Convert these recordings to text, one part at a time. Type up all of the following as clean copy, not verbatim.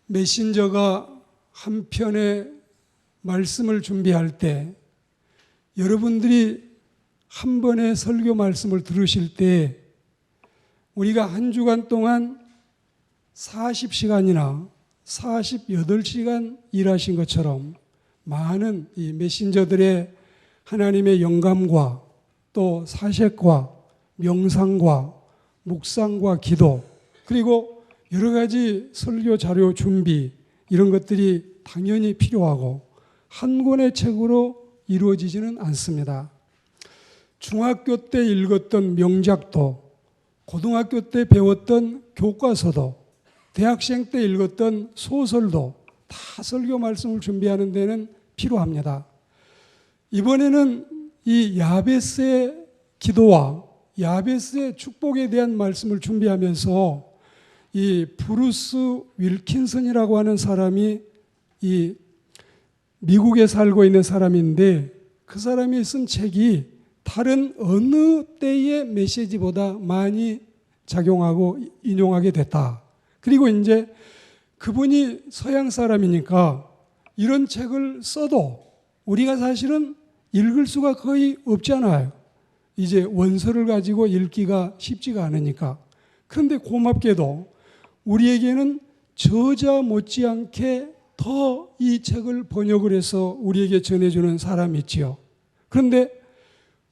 메신저가 한 편의 말씀을 준비할 때 여러분들이 한 번의 설교 말씀을 들으실 때 우리가 한 주간 동안 40시간이나 48시간 일하신 것처럼 많은 이 메신저들의 하나님의 영감과 또 사색과 명상과 묵상과 기도 그리고 여러 가지 설교 자료 준비 이런 것들이 당연히 필요하고 한 권의 책으로 이루어지지는 않습니다. 중학교 때 읽었던 명작도 고등학교 때 배웠던 교과서도 대학생 때 읽었던 소설도 다 설교 말씀을 준비하는 데는 필요합니다. 이번에는 이 야베스의 기도와 야베스의 축복에 대한 말씀을 준비하면서 이 브루스 윌킨슨이라고 하는 사람이 이 미국에 살고 있는 사람인데 그 사람이 쓴 책이 다른 어느 때의 메시지보다 많이 작용하고 인용하게 됐다. 그리고 이제 그분이 서양 사람이니까 이런 책을 써도 우리가 사실은 읽을 수가 거의 없잖아요. 이제 원서를 가지고 읽기가 쉽지가 않으니까. 그런데 고맙게도 우리에게는 저자 못지않게 더 이 책을 번역을 해서 우리에게 전해주는 사람이 있지요. 그런데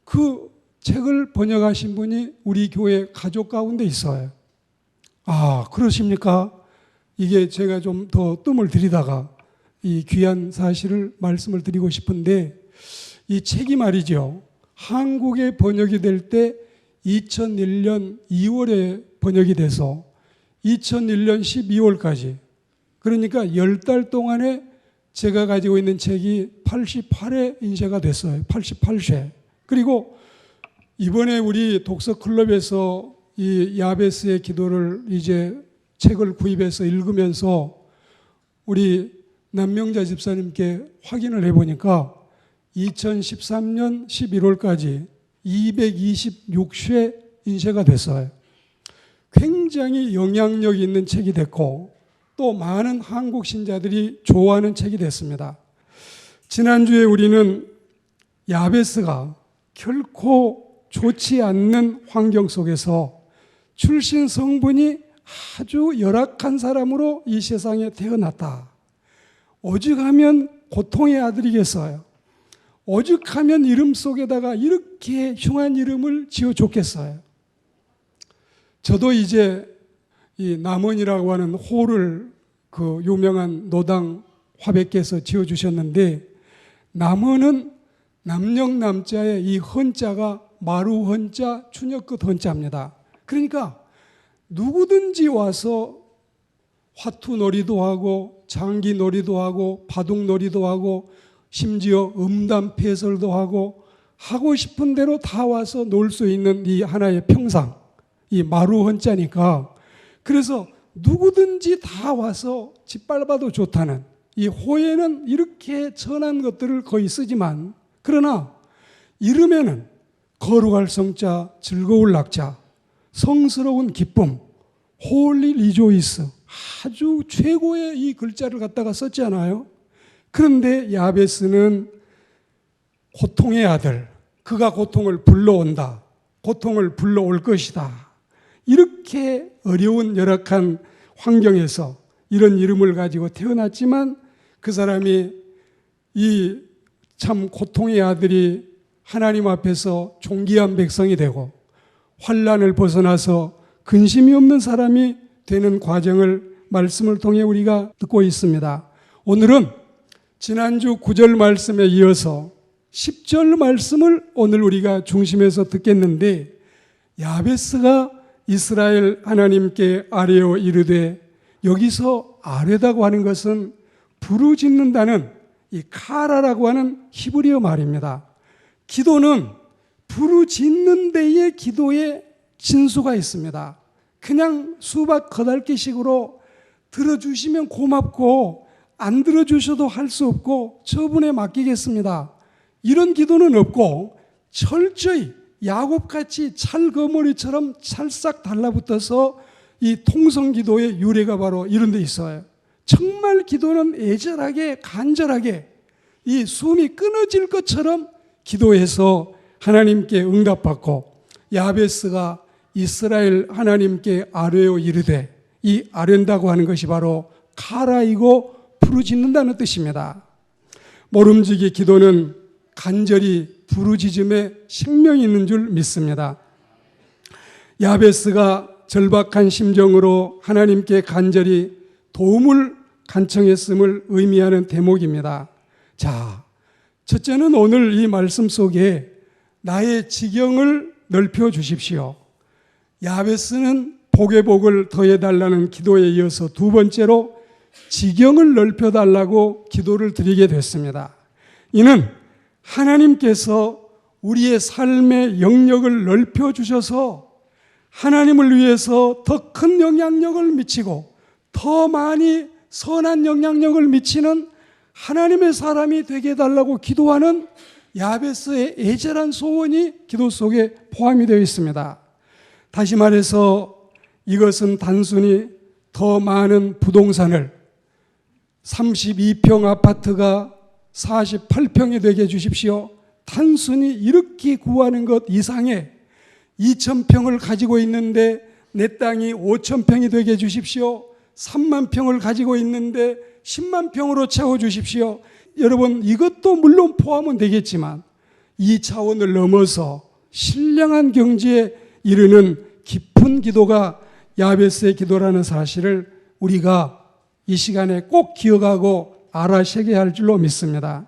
그 책을 번역하신 분이 우리 교회 가족 가운데 있어요. 아, 그러십니까? 이게 제가 좀 더 뜸을 들이다가 이 귀한 사실을 말씀을 드리고 싶은데 이 책이 말이죠. 한국에 번역이 될 때 2001년 2월에 번역이 돼서 2001년 12월까지 그러니까 10달 동안에 제가 가지고 있는 책이 88회 인쇄가 됐어요. 88회. 그리고 이번에 우리 독서 클럽에서 이 야베스의 기도를 이제 책을 구입해서 읽으면서 우리 남명자 집사님께 확인을 해보니까 2013년 11월까지 226회 인쇄가 됐어요. 굉장히 영향력 있는 책이 됐고 또 많은 한국 신자들이 좋아하는 책이 됐습니다. 지난주에 우리는 야베스가 결코 좋지 않는 환경 속에서 출신 성분이 아주 열악한 사람으로 이 세상에 태어났다. 오죽하면 고통의 아들이겠어요. 오죽하면 이름 속에다가 이렇게 흉한 이름을 지어줬겠어요. 저도 이제 이 남원이라고 하는 호를 그 유명한 노당 화백께서 지어주셨는데 남원은 남령남자의 이 헌자가 마루 헌자, 추녀끝 헌자입니다. 그러니까 누구든지 와서 화투 놀이도 하고 장기 놀이도 하고 바둑 놀이도 하고 심지어 음담 패설도 하고 싶은 대로 다 와서 놀 수 있는 이 하나의 평상, 이 마루 헌자니까 그래서 누구든지 다 와서 짓밟아도 좋다는 이 호에는 이렇게 천한 것들을 거의 쓰지만 그러나 이름에는 거룩할 성자, 즐거울 낙자, 성스러운 기쁨, 홀리 리조이스 아주 최고의 이 글자를 갖다가 썼지 않아요? 그런데 야베스는 고통의 아들, 그가 고통을 불러온다, 고통을 불러올 것이다. 이렇게 어려운 열악한 환경에서 이런 이름을 가지고 태어났지만 그 사람이 이 참 고통의 아들이 하나님 앞에서 존귀한 백성이 되고 환난을 벗어나서 근심이 없는 사람이 되는 과정을 말씀을 통해 우리가 듣고 있습니다. 오늘은 지난주 9절 말씀에 이어서 10절 말씀을 오늘 우리가 중심에서 듣겠는데 야베스가 이스라엘 하나님께 아뢰어 이르되 여기서 아뢰다고 하는 것은 부르짖는다는 이 카라라고 하는 히브리어 말입니다. 기도는 부르짖는 데에 기도의 진수가 있습니다. 그냥 수박 거달기식으로 들어주시면 고맙고 안 들어주셔도 할 수 없고 처분에 맡기겠습니다. 이런 기도는 없고 철저히 야곱같이 찰거머리처럼 찰싹 달라붙어서 이 통성기도의 유래가 바로 이런 데 있어요. 정말 기도는 애절하게 간절하게 이 숨이 끊어질 것처럼 기도해서 하나님께 응답받고, 야베스가 이스라엘 하나님께 아뢰어 이르되, 이 아뢰다고 하는 것이 바로 카라이고 부르짖는다는 뜻입니다. 모름지기 기도는 간절히 부르짖음에 생명이 있는 줄 믿습니다. 야베스가 절박한 심정으로 하나님께 간절히 도움을 간청했음을 의미하는 대목입니다. 자, 첫째는 오늘 이 말씀 속에 나의 지경을 넓혀 주십시오. 야베스는 복의 복을 더해달라는 기도에 이어서 두 번째로 지경을 넓혀달라고 기도를 드리게 됐습니다. 이는 하나님께서 우리의 삶의 영역을 넓혀주셔서 하나님을 위해서 더 큰 영향력을 미치고 더 많이 선한 영향력을 미치는 하나님의 사람이 되게 해달라고 기도하는 야베스의 애절한 소원이 기도 속에 포함이 되어 있습니다. 다시 말해서 이것은 단순히 더 많은 부동산을 32평 아파트가 48평이 되게 해주십시오, 단순히 이렇게 구하는 것 이상의 2000평을 가지고 있는데 내 땅이 5000평이 되게 해주십시오, 3만 평을 가지고 있는데 10만 평으로 채워주십시오. 여러분, 이것도 물론 포함은 되겠지만 이 차원을 넘어서 신령한 경지에 이르는 깊은 기도가 야베스의 기도라는 사실을 우리가 이 시간에 꼭 기억하고 알아채게 할 줄로 믿습니다.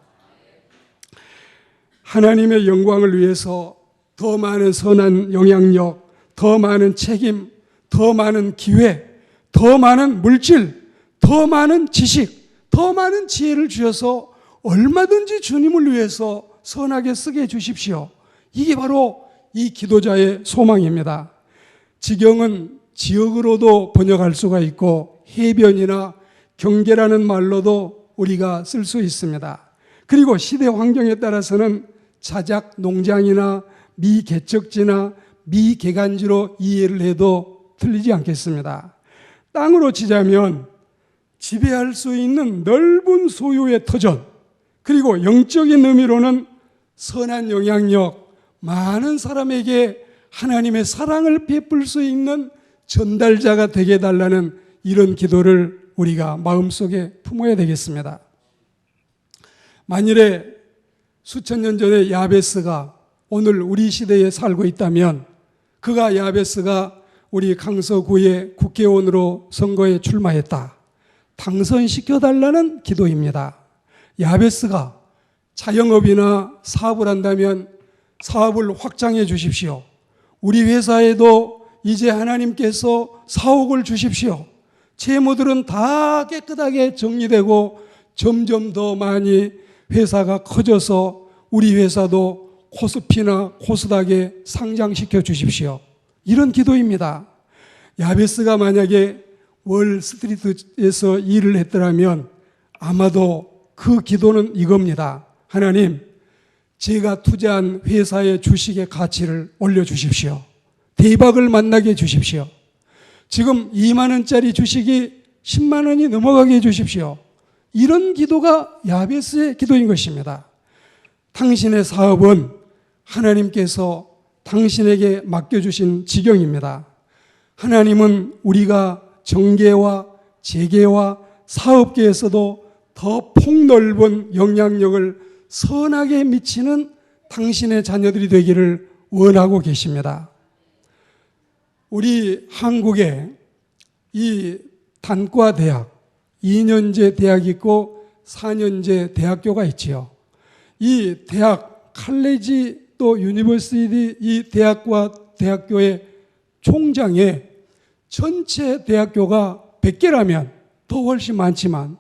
하나님의 영광을 위해서 더 많은 선한 영향력, 더 많은 책임, 더 많은 기회, 더 많은 물질, 더 많은 지식, 더 많은 지혜를 주셔서 얼마든지 주님을 위해서 선하게 쓰게 해주십시오. 이게 바로 이 기도자의 소망입니다. 지경은 지역으로도 번역할 수가 있고 해변이나 경계라는 말로도 우리가 쓸 수 있습니다. 그리고 시대 환경에 따라서는 자작 농장이나 미개척지나 미개간지로 이해를 해도 틀리지 않겠습니다. 땅으로 치자면 지배할 수 있는 넓은 소유의 터전, 그리고 영적인 의미로는 선한 영향력, 많은 사람에게 하나님의 사랑을 베풀 수 있는 전달자가 되게 해달라는 이런 기도를 우리가 마음속에 품어야 되겠습니다. 만일에 수천 년 전에 야베스가 오늘 우리 시대에 살고 있다면 그가 야베스가 우리 강서구의 국회의원으로 선거에 출마했다, 당선시켜달라는 기도입니다. 야베스가 자영업이나 사업을 한다면 사업을 확장해 주십시오. 우리 회사에도 이제 하나님께서 사옥을 주십시오. 채무들은 다 깨끗하게 정리되고 점점 더 많이 회사가 커져서 우리 회사도 코스피나 코스닥에 상장시켜 주십시오. 이런 기도입니다. 야베스가 만약에 월스트리트에서 일을 했더라면 아마도 그 기도는 이겁니다. 하나님, 제가 투자한 회사의 주식의 가치를 올려주십시오. 대박을 만나게 해주십시오. 지금 2만 원짜리 주식이 10만 원이 넘어가게 해주십시오. 이런 기도가 야베스의 기도인 것입니다. 당신의 사업은 하나님께서 당신에게 맡겨주신 지경입니다. 하나님은 우리가 정계와 재계와 사업계에서도 더 폭넓은 영향력을 선하게 미치는 당신의 자녀들이 되기를 원하고 계십니다. 우리 한국에 이 단과대학, 2년제 대학이 있고 4년제 대학교가 있지요. 이 대학, 칼레지 또 유니버시티, 이 대학과 대학교의 총장에 전체 대학교가 100개라면 더 훨씬 많지만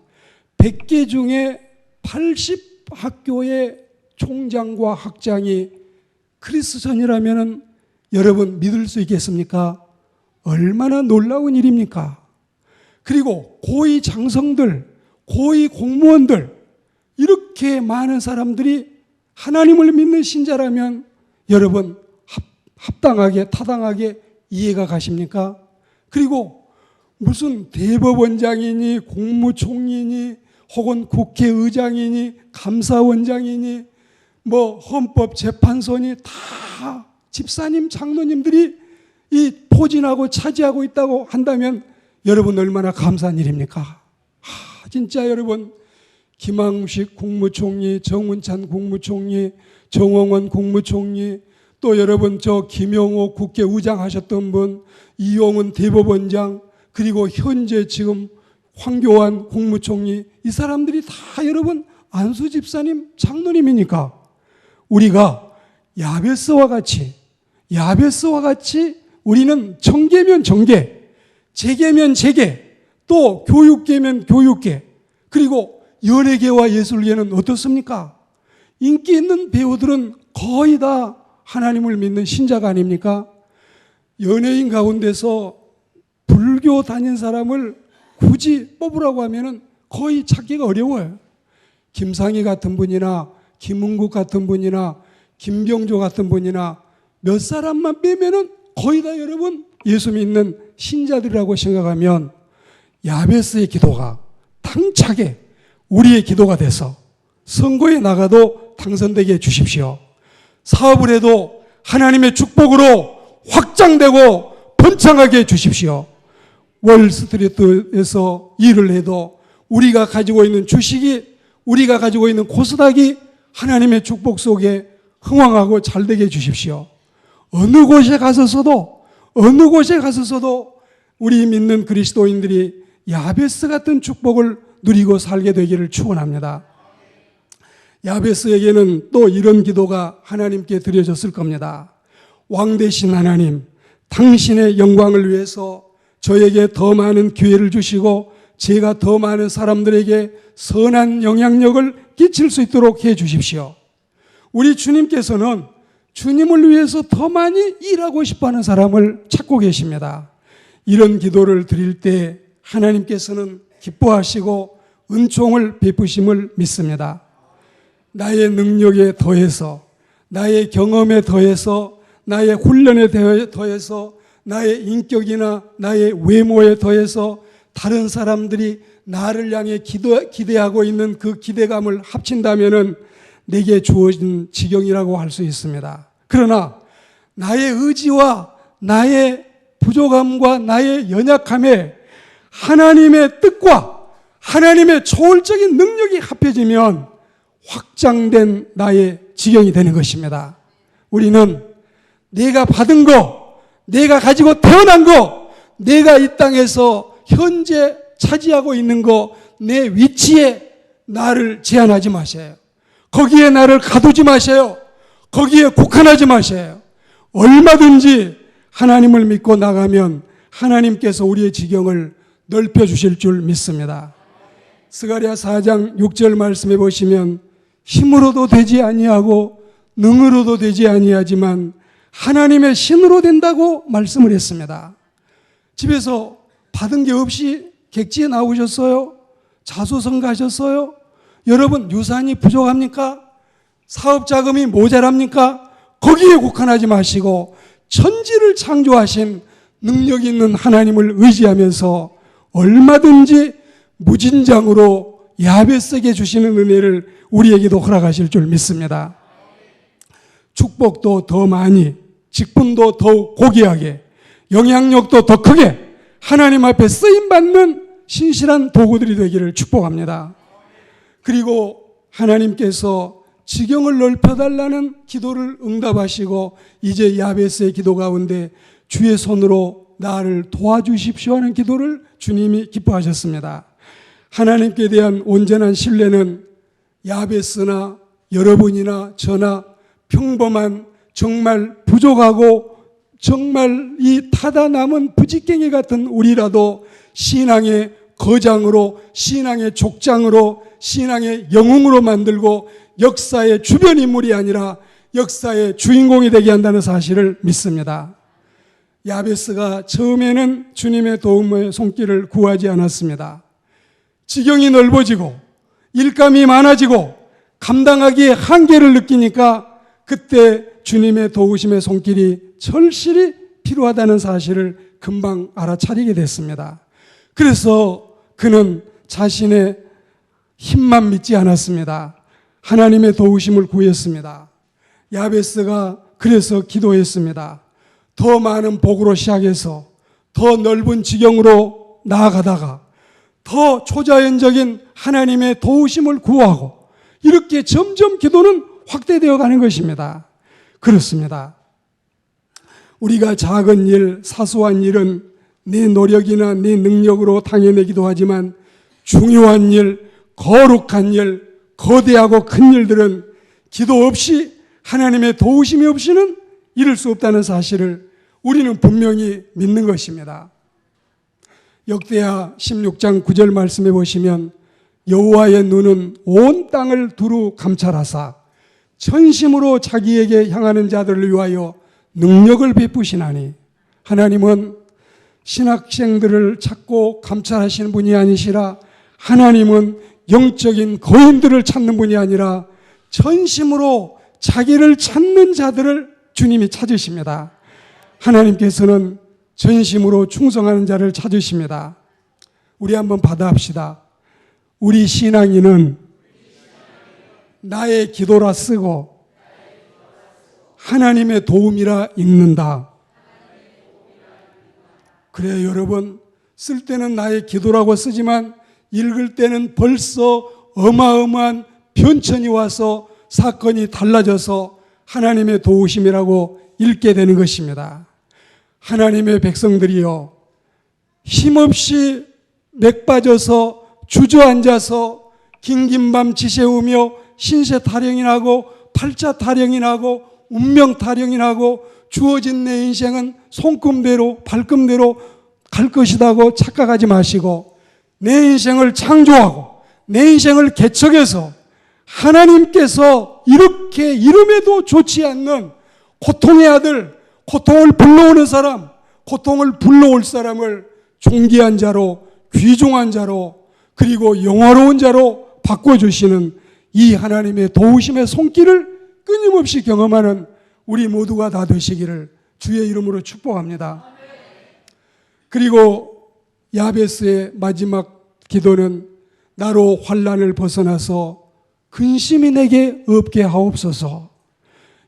100개 중에 80학교의 총장과 학장이 크리스천이라면 여러분 믿을 수 있겠습니까? 얼마나 놀라운 일입니까? 그리고 고위 장성들, 고위 공무원들, 이렇게 많은 사람들이 하나님을 믿는 신자라면 여러분 합당하게 타당하게 이해가 가십니까? 그리고 무슨 대법원장이니 국무총리니 혹은 국회의장이니 감사원장이니 뭐 헌법재판소니 다 집사님, 장로님들이 이 포진하고 차지하고 있다고 한다면 여러분 얼마나 감사한 일입니까? 진짜 여러분, 김항식 국무총리, 정운찬 국무총리, 정홍원 국무총리, 또 여러분 저 김영호 국회의장 하셨던 분, 이용은 대법원장, 그리고 현재 지금 황교안 국무총리, 이 사람들이 다 여러분 안수 집사님, 장로님이니까 우리가 야베스와 같이 우리는 정계면 정계, 재계면 재계, 또 교육계면 교육계, 그리고 연예계와 예술계는 어떻습니까? 인기 있는 배우들은 거의 다 하나님을 믿는 신자가 아닙니까? 연예인 가운데서 불교 다닌 사람을 굳이 뽑으라고 하면은 거의 찾기가 어려워요. 김상희 같은 분이나 김은국 같은 분이나 김병조 같은 분이나 몇 사람만 빼면은 거의 다 여러분 예수 믿는 신자들이라고 생각하면 야베스의 기도가 당차게 우리의 기도가 돼서 선거에 나가도 당선되게 해주십시오. 사업을 해도 하나님의 축복으로 확장되고 번창하게 해주십시오. 월스트리트에서 일을 해도 우리가 가지고 있는 주식이, 우리가 가지고 있는 코스닥이 하나님의 축복 속에 흥왕하고 잘되게 해주십시오. 어느 곳에 가서서도 우리 믿는 그리스도인들이 야베스 같은 축복을 누리고 살게 되기를 축원합니다. 야베스에게는 또 이런 기도가 하나님께 드려졌을 겁니다. 왕 대신 하나님, 당신의 영광을 위해서 저에게 더 많은 기회를 주시고 제가 더 많은 사람들에게 선한 영향력을 끼칠 수 있도록 해 주십시오. 우리 주님께서는 주님을 위해서 더 많이 일하고 싶어하는 사람을 찾고 계십니다. 이런 기도를 드릴 때 하나님께서는 기뻐하시고 은총을 베푸심을 믿습니다. 나의 능력에 더해서, 나의 경험에 더해서, 나의 훈련에 더해서, 나의 인격이나 나의 외모에 더해서 다른 사람들이 나를 향해 기대하고 있는 그 기대감을 합친다면은 내게 주어진 지경이라고 할 수 있습니다. 그러나 나의 의지와 나의 부족함과 나의 연약함에 하나님의 뜻과 하나님의 초월적인 능력이 합해지면 확장된 나의 지경이 되는 것입니다. 우리는 내가 받은 거, 내가 가지고 태어난 거, 내가 이 땅에서 현재 차지하고 있는 거, 내 위치에 나를 제한하지 마세요. 거기에 나를 가두지 마세요. 거기에 국한하지 마세요. 얼마든지 하나님을 믿고 나가면 하나님께서 우리의 지경을 넓혀주실 줄 믿습니다. 스가랴 4장 6절 말씀해 보시면 힘으로도 되지 아니하고 능으로도 되지 아니하지만 하나님의 신으로 된다고 말씀을 했습니다. 집에서 받은 게 없이 객지에 나오셨어요? 자소서 가셨어요? 여러분 유산이 부족합니까? 사업 자금이 모자랍니까? 거기에 국한하지 마시고 천지를 창조하신 능력 있는 하나님을 의지하면서 얼마든지 무진장으로 야베스에게 주시는 은혜를 우리에게도 허락하실 줄 믿습니다. 축복도 더 많이, 직분도 더욱 고귀하게, 영향력도 더 크게 하나님 앞에 쓰임받는 신실한 도구들이 되기를 축복합니다. 그리고 하나님께서 지경을 넓혀달라는 기도를 응답하시고 이제 야베스의 기도 가운데 주의 손으로 나를 도와주십시오 하는 기도를 주님이 기뻐하셨습니다. 하나님께 대한 온전한 신뢰는 야베스나 여러분이나 저나 평범한 정말 부족하고 정말 이 타다 남은 부직갱이 같은 우리라도 신앙의 거장으로, 신앙의 족장으로, 신앙의 영웅으로 만들고 역사의 주변 인물이 아니라 역사의 주인공이 되게 한다는 사실을 믿습니다. 야베스가 처음에는 주님의 도움의 손길을 구하지 않았습니다. 지경이 넓어지고 일감이 많아지고 감당하기에 한계를 느끼니까 그때 주님의 도우심의 손길이 절실히 필요하다는 사실을 금방 알아차리게 됐습니다. 그래서 그는 자신의 힘만 믿지 않았습니다. 하나님의 도우심을 구했습니다. 야베스가 그래서 기도했습니다. 더 많은 복으로 시작해서 더 넓은 지경으로 나아가다가 더 초자연적인 하나님의 도우심을 구하고 이렇게 점점 기도는 확대되어 가는 것입니다. 그렇습니다. 우리가 작은 일, 사소한 일은 내 노력이나 내 능력으로 당해내기도 하지만 중요한 일, 거룩한 일, 거대하고 큰 일들은 기도 없이 하나님의 도우심이 없이는 이룰 수 없다는 사실을 우리는 분명히 믿는 것입니다. 역대하 16장 9절 말씀해 보시면 여호와의 눈은 온 땅을 두루 감찰하사 전심으로 자기에게 향하는 자들을 위하여 능력을 베푸시나니, 하나님은 신학생들을 찾고 감찰하시는 분이 아니시라 하나님은 영적인 거인들을 찾는 분이 아니라 전심으로 자기를 찾는 자들을 주님이 찾으십니다. 하나님께서는 전심으로 충성하는 자를 찾으십니다. 우리 한번 받아합시다. 우리 신앙인은 나의 기도라 쓰고 하나님의 도움이라 읽는다. 그래요, 여러분. 쓸 때는 나의 기도라고 쓰지만 읽을 때는 벌써 어마어마한 변천이 와서 사건이 달라져서 하나님의 도우심이라고 읽게 되는 것입니다. 하나님의 백성들이요, 힘없이 맥 빠져서 주저앉아서 긴긴 밤 지새우며 신세 타령이 나고 팔자 타령이 나고 운명 타령이 나고 주어진 내 인생은 손금대로 발금대로 갈 것이라고 착각하지 마시고 내 인생을 창조하고 내 인생을 개척해서 하나님께서 이렇게 이름에도 좋지 않는 고통의 아들, 고통을 불러오는 사람, 고통을 불러올 사람을 존귀한 자로, 귀중한 자로, 그리고 영화로운 자로 바꿔주시는 이 하나님의 도우심의 손길을 끊임없이 경험하는 우리 모두가 다 되시기를 주의 이름으로 축복합니다. 그리고 야베스의 마지막 기도는 나로 환난을 벗어나서 근심이 내게 없게 하옵소서.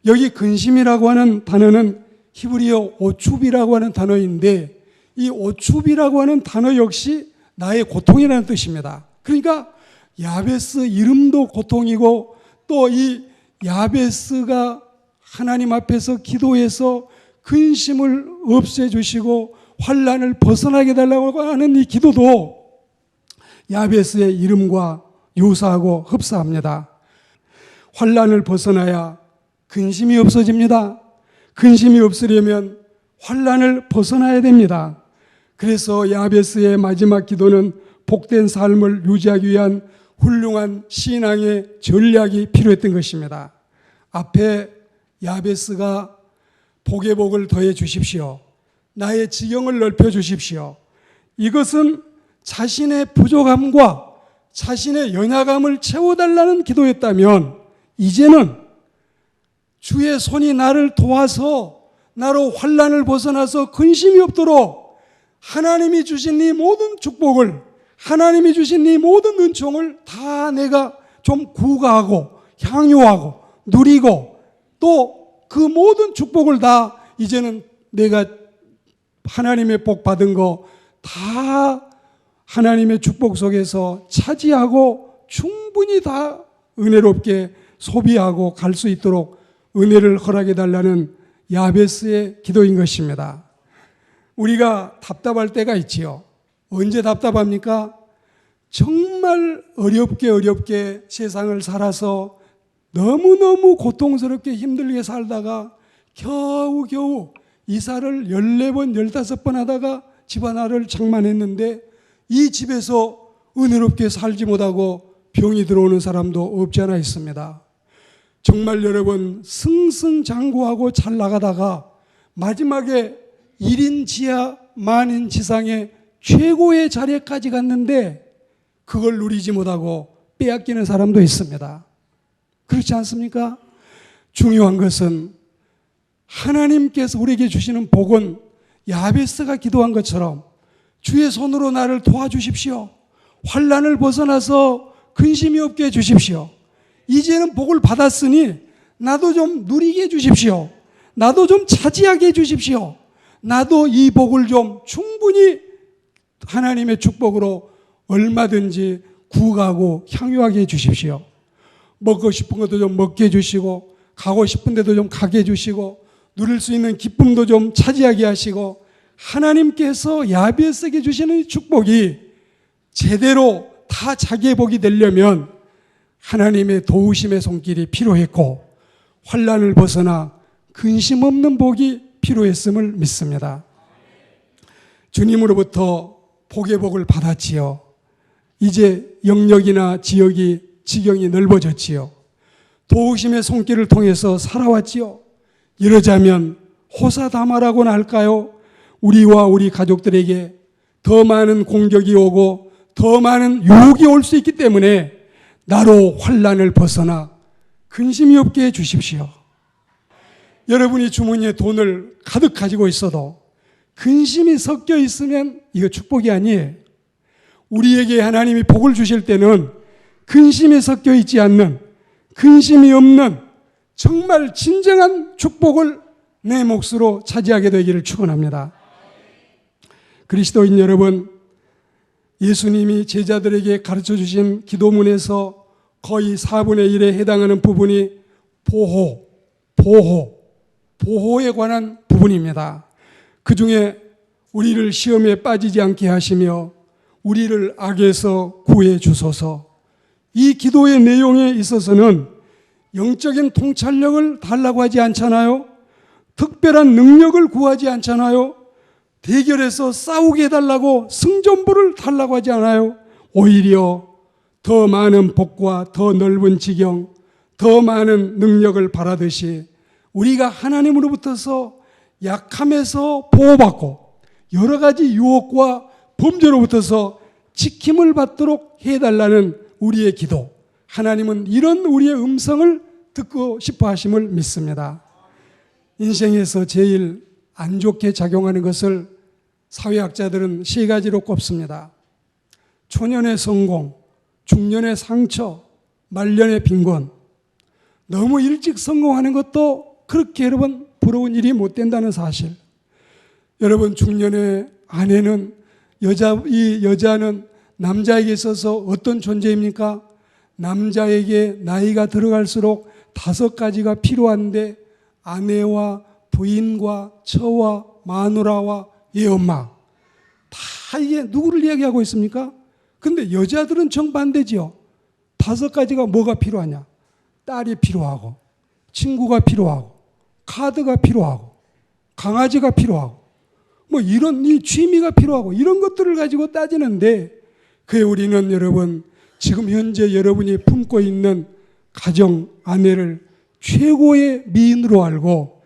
여기 근심이라고 하는 단어는 히브리어 오춥이라고 하는 단어인데 이 오춥이라고 하는 단어 역시 나의 고통이라는 뜻입니다. 그러니까 야베스 이름도 고통이고 또 이 야베스가 하나님 앞에서 기도해서 근심을 없애주시고 환난을 벗어나게 달라고 하는 이 기도도 야베스의 이름과 유사하고 흡사합니다. 환난을 벗어나야 근심이 없어집니다. 근심이 없으려면 환난을 벗어나야 됩니다. 그래서 야베스의 마지막 기도는 복된 삶을 유지하기 위한 훌륭한 신앙의 전략이 필요했던 것입니다. 앞에 야베스가 복의 복을 더해 주십시오. 나의 지경을 넓혀 주십시오. 이것은 자신의 부족함과 자신의 연약함을 채워달라는 기도였다면 이제는 주의 손이 나를 도와서 나로 환난을 벗어나서 근심이 없도록 하나님이 주신 이 모든 축복을, 하나님이 주신 이 모든 은총을 다 내가 좀 구가하고 향유하고 누리고 또 그 모든 축복을 다 이제는 내가 하나님의 복 받은 거 다 하나님의 축복 속에서 차지하고 충분히 다 은혜롭게 소비하고 갈 수 있도록 은혜를 허락해 달라는 야베스의 기도인 것입니다. 우리가 답답할 때가 있지요. 언제 답답합니까? 정말 어렵게 세상을 살아서 너무너무 고통스럽게 힘들게 살다가 겨우겨우 이사를 14번, 15번 하다가 집 하나를 장만했는데 이 집에서 은혜롭게 살지 못하고 병이 들어오는 사람도 없지 않아 있습니다. 정말 여러분 승승장구하고 잘 나가다가 마지막에 1인 지하 만인 지상의 최고의 자리까지 갔는데 그걸 누리지 못하고 빼앗기는 사람도 있습니다. 그렇지 않습니까? 중요한 것은 하나님께서 우리에게 주시는 복은 야베스가 기도한 것처럼 주의 손으로 나를 도와주십시오. 환난을 벗어나서 근심이 없게 해주십시오. 이제는 복을 받았으니 나도 좀 누리게 해주십시오. 나도 좀 차지하게 해주십시오. 나도 이 복을 좀 충분히 하나님의 축복으로 얼마든지 구가고 향유하게 해주십시오. 먹고 싶은 것도 좀 먹게 해주시고, 가고 싶은 데도 좀 가게 해주시고, 누릴 수 있는 기쁨도 좀 차지하게 하시고, 하나님께서 야베스에게 주시는 이 축복이 제대로 다 자기의 복이 되려면 하나님의 도우심의 손길이 필요했고, 환난을 벗어나 근심 없는 복이 필요했음을 믿습니다. 주님으로부터 복의 복을 받았지요. 이제 영역이나 지경이 넓어졌지요. 도우심의 손길을 통해서 살아왔지요. 이러자면 호사다마라고나 할까요? 우리와 우리 가족들에게 더 많은 공격이 오고 더 많은 유혹이 올 수 있기 때문에 나로 환난을 벗어나 근심이 없게 해 주십시오. 여러분이 주머니에 돈을 가득 가지고 있어도 근심이 섞여 있으면 이거 축복이 아니에요. 우리에게 하나님이 복을 주실 때는 근심이 섞여 있지 않는, 근심이 없는 정말 진정한 축복을 내 몫으로 차지하게 되기를 축원합니다. 그리스도인 여러분, 예수님이 제자들에게 가르쳐 주신 기도문에서 거의 4분의 1에 해당하는 부분이 보호에 관한 부분입니다. 그 중에 우리를 시험에 빠지지 않게 하시며 우리를 악에서 구해 주소서. 이 기도의 내용에 있어서는 영적인 통찰력을 달라고 하지 않잖아요. 특별한 능력을 구하지 않잖아요. 대결해서 싸우게 해달라고 승전부를 달라고 하지 않아요. 오히려 더 많은 복과 더 넓은 지경, 더 많은 능력을 바라듯이 우리가 하나님으로부터서 약함에서 보호받고 여러 가지 유혹과 범죄로부터서 지킴을 받도록 해달라는 우리의 기도, 하나님은 이런 우리의 음성을 듣고 싶어 하심을 믿습니다. 인생에서 제일 안 좋게 작용하는 것을 사회학자들은 3가지로 꼽습니다. 초년의 성공, 중년의 상처, 말년의 빈곤. 너무 일찍 성공하는 것도 그렇게 여러분 부러운 일이 못 된다는 사실. 여러분, 중년의 아내는 이 여자는 남자에게 있어서 어떤 존재입니까? 남자에게 나이가 들어갈수록 5가지가 필요한데 아내와 부인과 처와 마누라와 예엄마, 다 이게 누구를 이야기하고 있습니까? 근데 여자들은 정반대지요. 5가지가 뭐가 필요하냐? 딸이 필요하고, 친구가 필요하고, 카드가 필요하고, 강아지가 필요하고, 뭐 이런 이 취미가 필요하고, 이런 것들을 가지고 따지는데, 그에 우리는 여러분, 지금 현재 여러분이 품고 있는 가정, 아내를 최고의 미인으로 알고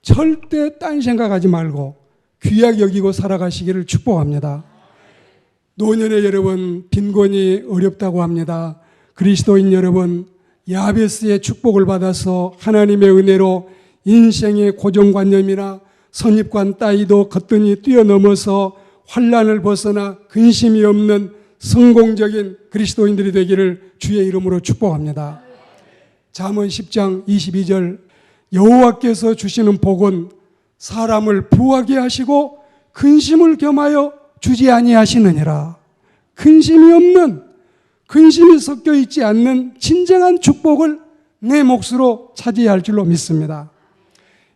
절대 딴 생각하지 말고 귀하게 여기고 살아가시기를 축복합니다. 노년에 여러분, 빈곤이 어렵다고 합니다. 그리스도인 여러분, 야베스의 축복을 받아서 하나님의 은혜로 인생의 고정관념이나 선입관 따위도 거뜬히 뛰어넘어서 환난을 벗어나 근심이 없는 성공적인 그리스도인들이 되기를 주의 이름으로 축복합니다. 잠언 10장 22절, 여호와께서 주시는 복은 사람을 부하게 하시고 근심을 겸하여 주지 아니하시느니라. 근심이 없는, 근심이 섞여 있지 않는 진정한 축복을 내 몫으로 차지해야 할 줄로 믿습니다.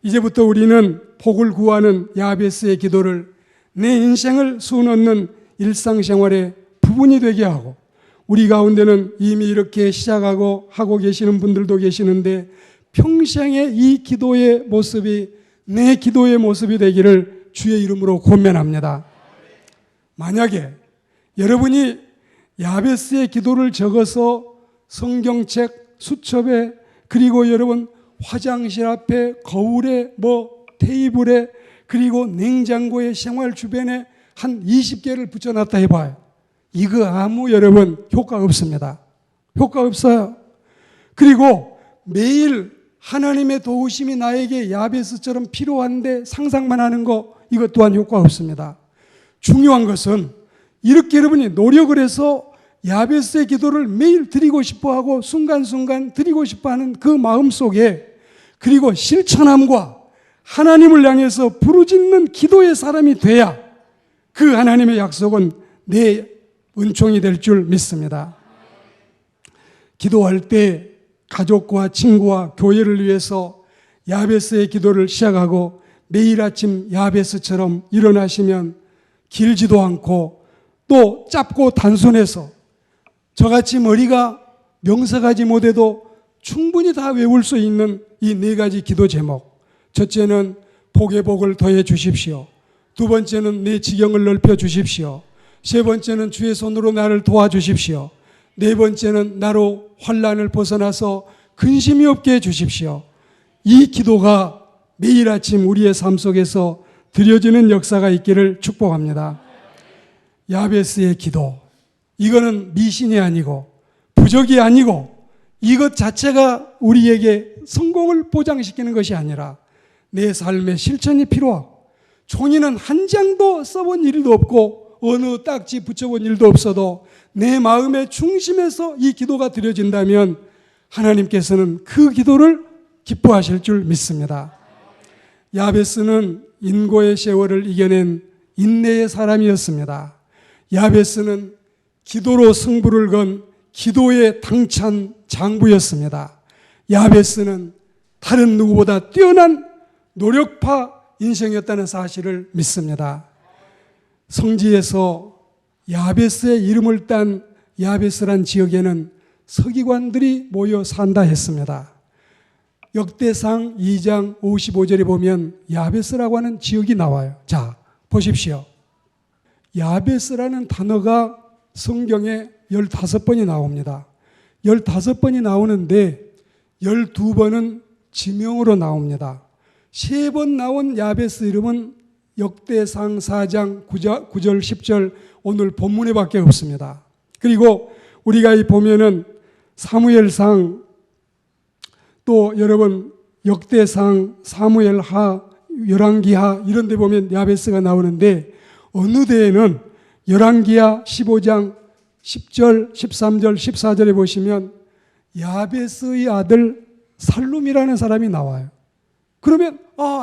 이제부터 우리는 복을 구하는 야베스의 기도를 내 인생을 수놓는 일상생활의 부분이 되게 하고, 우리 가운데는 이미 이렇게 시작하고 하고 계시는 분들도 계시는데 평생의 이 기도의 모습이 내 기도의 모습이 되기를 주의 이름으로 권면합니다. 만약에 여러분이 야베스의 기도를 적어서 성경책 수첩에, 그리고 여러분 화장실 앞에, 거울에, 테이블에, 그리고 냉장고의 생활 주변에 한 20개를 붙여놨다 해봐요. 이거 아무 여러분 효과 없습니다. 효과 없어요. 그리고 매일 하나님의 도우심이 나에게 야베스처럼 필요한데 상상만 하는 거, 이것 또한 효과 없습니다. 중요한 것은 이렇게 여러분이 노력을 해서 야베스의 기도를 매일 드리고 싶어하고 순간순간 드리고 싶어하는 그 마음 속에, 그리고 실천함과 하나님을 향해서 부르짖는 기도의 사람이 돼야 그 하나님의 약속은 내 은총이 될 줄 믿습니다. 기도할 때 가족과 친구와 교회를 위해서 야베스의 기도를 시작하고 매일 아침 야베스처럼 일어나시면 길지도 않고 또 짧고 단순해서 저같이 머리가 명석하지 못해도 충분히 다 외울 수 있는 이 네 가지 기도 제목. 첫째는 복의 복을 더해 주십시오. 두 번째는 내 지경을 넓혀 주십시오. 세 번째는 주의 손으로 나를 도와주십시오. 네 번째는 나로 환난을 벗어나서 근심이 없게 해주십시오. 이 기도가 매일 아침 우리의 삶 속에서 드려지는 역사가 있기를 축복합니다. 야베스의 기도, 이거는 미신이 아니고 부적이 아니고 이것 자체가 우리에게 성공을 보장시키는 것이 아니라 내 삶의 실천이 필요하고, 종이는 한 장도 써본 일도 없고 어느 딱지 붙여본 일도 없어도 내 마음의 중심에서 이 기도가 드려진다면 하나님께서는 그 기도를 기뻐하실 줄 믿습니다. 야베스는 인고의 세월을 이겨낸 인내의 사람이었습니다. 야베스는 기도로 승부를 건 기도의 당찬 장부였습니다. 야베스는 다른 누구보다 뛰어난 노력파 인생이었다는 사실을 믿습니다. 성지에서 야베스의 이름을 딴 야베스란 지역에는 서기관들이 모여 산다 했습니다. 역대상 2장 55절에 보면 야베스라고 하는 지역이 나와요. 자, 보십시오. 야베스라는 단어가 성경에 15번이 나옵니다. 15번이 나오는데 12번은 지명으로 나옵니다. 3번 나온 야베스 이름은 역대상 4장 9절 10절 오늘 본문에 밖에 없습니다. 그리고 우리가 보면은 사무엘상, 또 여러분 역대상, 사무엘하, 열왕기하 이런 데 보면 야베스가 나오는데, 어느 데에는 열왕기하 15장 10절, 13절, 14절에 보시면 야베스의 아들 살룸이라는 사람이 나와요. 그러면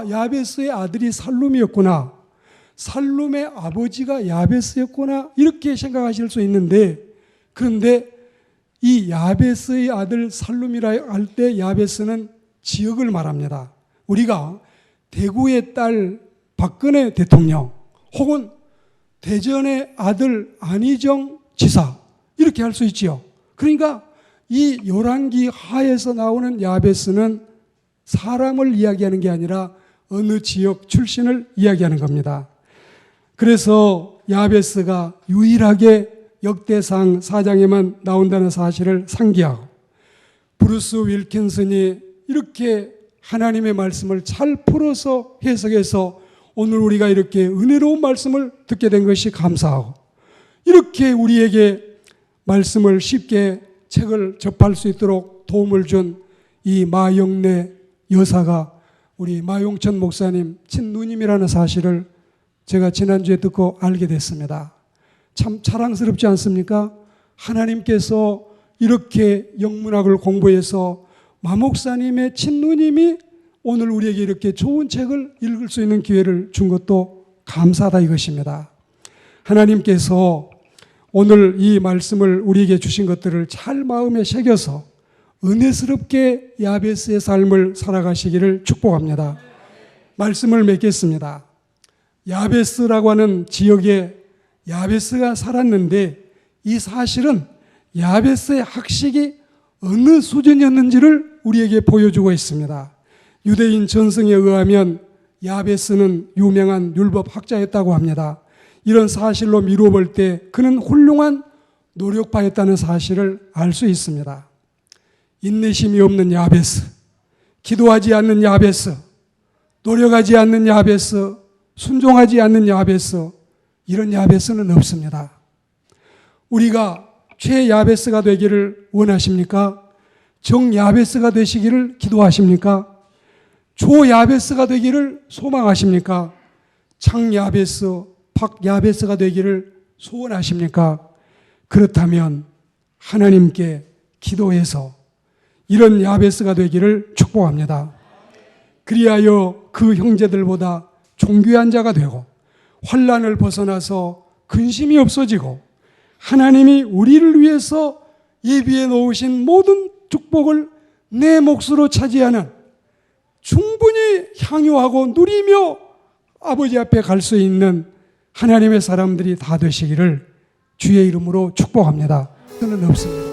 야베스의 아들이 살룸이었구나, 살룸의 아버지가 야베스였구나, 이렇게 생각하실 수 있는데, 그런데 이 야베스의 아들 살룸이라 할 때 야베스는 지역을 말합니다. 우리가 대구의 딸 박근혜 대통령, 혹은 대전의 아들 안희정 지사, 이렇게 할 수 있지요. 그러니까 이 열왕기 하에서 나오는 야베스는 사람을 이야기하는 게 아니라 어느 지역 출신을 이야기하는 겁니다. 그래서 야베스가 유일하게 역대상 4장에만 나온다는 사실을 상기하고, 브루스 윌킨슨이 이렇게 하나님의 말씀을 잘 풀어서 해석해서 오늘 우리가 이렇게 은혜로운 말씀을 듣게 된 것이 감사하고, 이렇게 우리에게 말씀을 쉽게 책을 접할 수 있도록 도움을 준 이 마영래 여사가 우리 마용천 목사님 친누님이라는 사실을 제가 지난주에 듣고 알게 됐습니다. 참 자랑스럽지 않습니까? 하나님께서 이렇게 영문학을 공부해서 마 목사님의 친누님이 오늘 우리에게 이렇게 좋은 책을 읽을 수 있는 기회를 준 것도 감사하다 이것입니다. 하나님께서 오늘 이 말씀을 우리에게 주신 것들을 잘 마음에 새겨서 은혜스럽게 야베스의 삶을 살아가시기를 축복합니다. 말씀을 맺겠습니다. 야베스라고 하는 지역에 야베스가 살았는데, 이 사실은 야베스의 학식이 어느 수준이었는지를 우리에게 보여주고 있습니다. 유대인 전승에 의하면 야베스는 유명한 율법 학자였다고 합니다. 이런 사실로 미루어 볼 때 그는 훌륭한 노력파였다는 사실을 알 수 있습니다. 인내심이 없는 야베스, 기도하지 않는 야베스, 노력하지 않는 야베스, 순종하지 않는 야베스, 이런 야베스는 없습니다. 우리가 최야베스가 되기를 원하십니까? 정야베스가 되시기를 기도하십니까? 조야베스가 되기를 소망하십니까? 창야베스, 확 야베스가 되기를 소원하십니까? 그렇다면 하나님께 기도해서 이런 야베스가 되기를 축복합니다. 그리하여 그 형제들보다 존귀한 자가 되고 환난을 벗어나서 근심이 없어지고 하나님이 우리를 위해서 예비해 놓으신 모든 축복을 내 몫으로 차지하는 충분히 향유하고 누리며 아버지 앞에 갈 수 있는 하나님의 사람들이 다 되시기를 주의 이름으로 축복합니다. 저는 없습니다.